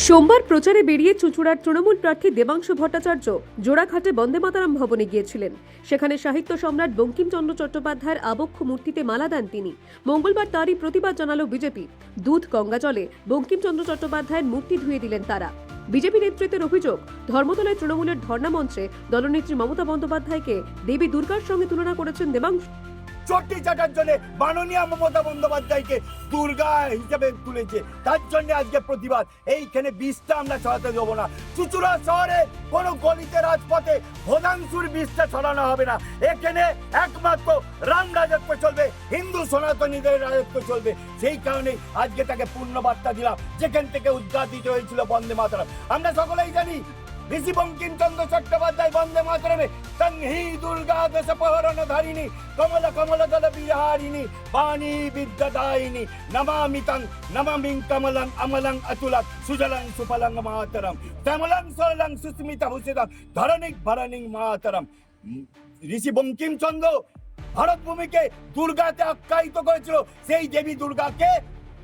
সোমবার প্রচারে বেরিয়ে চুঁচুড়ার তৃণমূল প্রার্থী দেবাংশু ভট্টাচার্য জোড়াঘাটে বন্দে মাতরম ভবনে গিয়েছিলেন। সেখানে সাহিত্য সম্রাট বঙ্কিমচন্দ্র চট্টোপাধ্যায়ের আবক্ষ মূর্তিতে মালা দেন তিনি। মঙ্গলবার তারই প্রতিবাদ জানালো বিজেপি। দুধ গঙ্গা জলে বঙ্কিমচন্দ্র চট্টোপাধ্যায়ের মূর্তি ধুয়ে দিলেন তারা। বিজেপি নেতৃত্বের অভিযোগ, ধর্মতলায় তৃণমূলের ধর্ণা মঞ্চে দলনেত্রী মমতা বন্দ্যোপাধ্যায়কে দেবী দুর্গার সঙ্গে তুলনা করেছেন দেবাংশু। চটি চাটার জন্য মাননীয় মমতা বন্দ্যোপাধ্যায়কে দুর্গা হিসেবে তুলেছে, তার জন্য আজকে প্রতিবাদ। এইখানে বিষটা আমরা ছড়াতে দেবো না। চুঁচুড়া শহরে কোনো গলিতে রাজপথে ভোদাংশুর বিষটা ছড়ানো হবে না। এখানে একমাত্র রাম রাজত্ব চলবে, হিন্দু সনাতনীদের রাজত্ব চলবে। সেই কারণে আজকে তাকে পূর্ণ বার্তা দিলাম, যেখান থেকে উদ্ঘাটিত হয়েছিল বন্দে মাতরম। আমরা সকলেই জানি ঋষি বঙ্কিমচন্দ্র চট্টোপাধ্যায় বন্দে মাতরমে তংহি দুর্গা দশপহরণ ধারিণী কমল কমল দল বিহারিণী বাণী বিদ্যাদায়িনী নমামি তং নমামিং কমলং অমলং অতুলং সুজলং সুফলং মাতরম শ্যামলং সরলং সুস্মিতা ভূষিতং ধরণিক ভরণিং মাতরম। ঋষি বঙ্কিমচন্দ্র ভারত ভূমিকে দুর্গাতে আখ্যায়িত করেছিল। সেই দেবী দুর্গাকে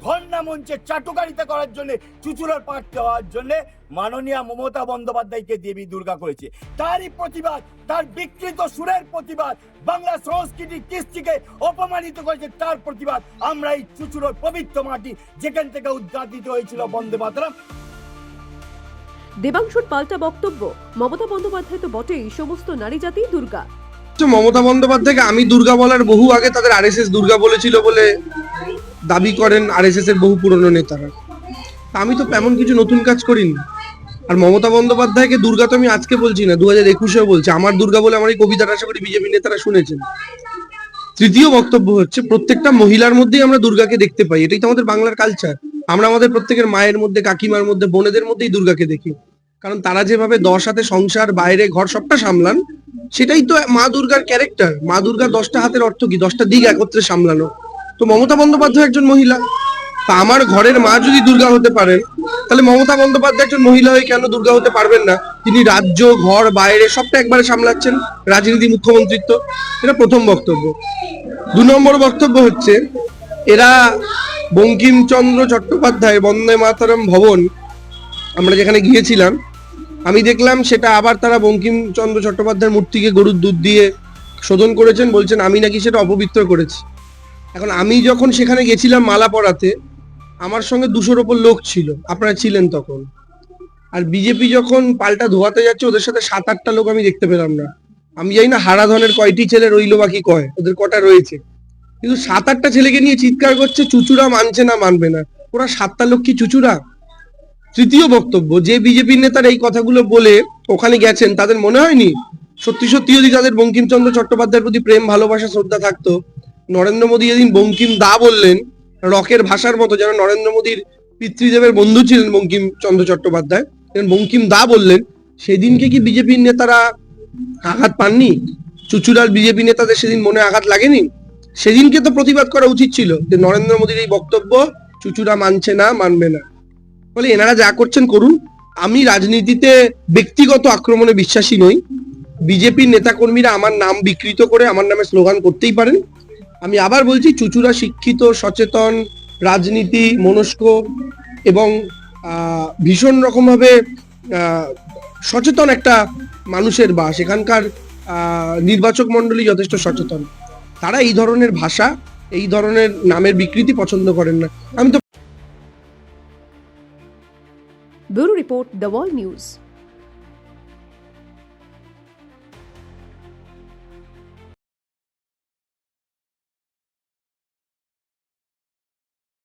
ধর্ণা মঞ্চে চাটুকারিতা করার জন্য, চুঁচুড়ার পাঠ দেওয়ার জন্য মাননীয় মমতা বন্দ্যোপাধ্যায়কে দেবী দুর্গা করেছে। তারই প্রতিবাদ, তার বিকৃত সুরের প্রতিবাদ, বাংলা সংস্কৃতি কৃষ্টিকে অপমানিত করেছে তার প্রতিবাদ। আমরা এই চুঁচুড়ার পবিত্র মাটি, যেখান থেকে উদ্ঘাটিত হয়েছিল বন্দে মাতরম। দেবাংশুর পাল্টা বক্তব্য, মমতা বন্দ্যোপাধ্যায় তো বটেই, সমস্ত নারী জাতি দুর্গা। মমতা বন্দ্যোপাধ্যায়কে আমি দুর্গা বলার বহু আগে তাদের আরএসএস দুর্গা বলেছিল বলে দাবি করেন আরএসএস এর বহু পুরনো নেতারা। আমি তো তেমন কিছু নতুন কাজ করিনি। আর মমতা বন্দ্যোপাধ্যায়কে দুর্গা তো আমি আজকে বলছি না, 2021-এও বলছি। আমার দুর্গা বলে আমার এই কবিতাটা আশা করি বিজেপি নেতারা শুনেছেন। তৃতীয় বক্তব্য হচ্ছে, প্রত্যেকটা মহিলার মধ্যেই আমরা দুর্গাকে দেখতে পাই। এটাই তো আমাদের বাংলার কালচার। আমরা আমাদের প্রত্যেকের মায়ের মধ্যে, কাকিমার মধ্যে, বোনেদের মধ্যেই দুর্গাকে দেখি। কারণ তারা যেভাবে 10 হাতে সংসার, বাইরে, ঘর সবটা সামলান, সেটাই তো মা দুর্গার ক্যারেক্টার। মা দুর্গার 10টা হাতের অর্থ কি? 10টা দিক একত্রে সামলানো। তো মমতা বন্দ্যোপাধ্যায় একজন মহিলা। তা আমার ঘরের মা যদি দুর্গা হতে পারেন, তাহলে মমতা বন্দ্যোপাধ্যায় একজন মহিলা হয়ে কেন দুর্গা হতে পারবেন না? তিনি রাজ্য, ঘর, বাইরে সবটা একবারে সামলাচ্ছেন, রাজনীতি, মুখ্যমন্ত্রিত্ব। এটা প্রথম বক্তব্য। 2 নম্বর বক্তব্য হচ্ছে, এরা বঙ্কিমচন্দ্র চট্টোপাধ্যায় বন্দে মাতরম ভবন আমরা যেখানে গিয়েছিলাম, আমি দেখলাম সেটা আবার তারা বঙ্কিমচন্দ্র চট্টোপাধ্যায়ের মূর্তিকে গরুর দুধ দিয়ে শোধন করেছেন। বলছেন আমি নাকি সেটা অপবিত্র করেছি। এখন আমি যখন সেখানে গেছিলাম মালা পরাতে, আমার সঙ্গে 200-র ওপর লোক ছিল, আপনারা ছিলেন তখন। আর বিজেপি যখন পাল্টা ধোয়াতে যাচ্ছে, ওদের সাথে 7-8টা লোক আমি দেখতে পেলাম না। আমি জানি না হারাধনের কয়টি ছেলে রইলো বাকি কয়, ওদের কটা রয়েছে, কিন্তু 7-8টা ছেলেকে নিয়ে চিৎকার করছে চুচুড়া মানছে না, মানবে না। ওরা 7টা লোক কি চুচুড়া? তৃতীয় বক্তব্য, যে বিজেপি নেতারা এই কথাগুলো বলে ওখানে গেছেন, তাদের মনে হয়নি সত্যি সত্যি যদি তাদের বঙ্কিমচন্দ্র চট্টোপাধ্যায়ের প্রতি প্রেম, ভালোবাসা, শ্রদ্ধা থাকতো, নরেন্দ্র মোদী যেদিন বঙ্কিম দা বললেন, রকের ভাষার মতো, যেন নরেন্দ্র মোদীর পিতৃদেবের বন্ধু ছিলেন বঙ্কিমচন্দ্র চট্টোপাধ্যায়, বঙ্কিম দা বললেন, সেদিনকে কি বিজেপির নেতারা আঘাত পাননি? চুচুড়ার বিজেপি নেতাদের সেদিন মনে আঘাত লাগেনি? সেদিনকে তো প্রতিবাদ করা উচিত ছিল যে নরেন্দ্র মোদীর এই বক্তব্য চুচুড়া মানছে না, মানবে না। বলে এনারা যা করছেন করুন। আমি রাজনীতিতে ব্যক্তিগত আক্রমণে বিশ্বাসী নই। বিজেপির নেতাকর্মীরা আমার নাম বিকৃত করে আমার নামে স্লোগান করতেই পারেন। আমি আবার বলছি, চুচুড়া শিক্ষিত, সচেতন, রাজনীতি মনস্ক এবং ভীষণ রকমভাবে সচেতন একটা মানুষের বাস। এখানকার নির্বাচক মন্ডলী যথেষ্ট সচেতন। তারা এই ধরনের ভাষা, এই ধরনের নামের বিকৃতি পছন্দ করেন না। আমি তো bureau report, the wall news.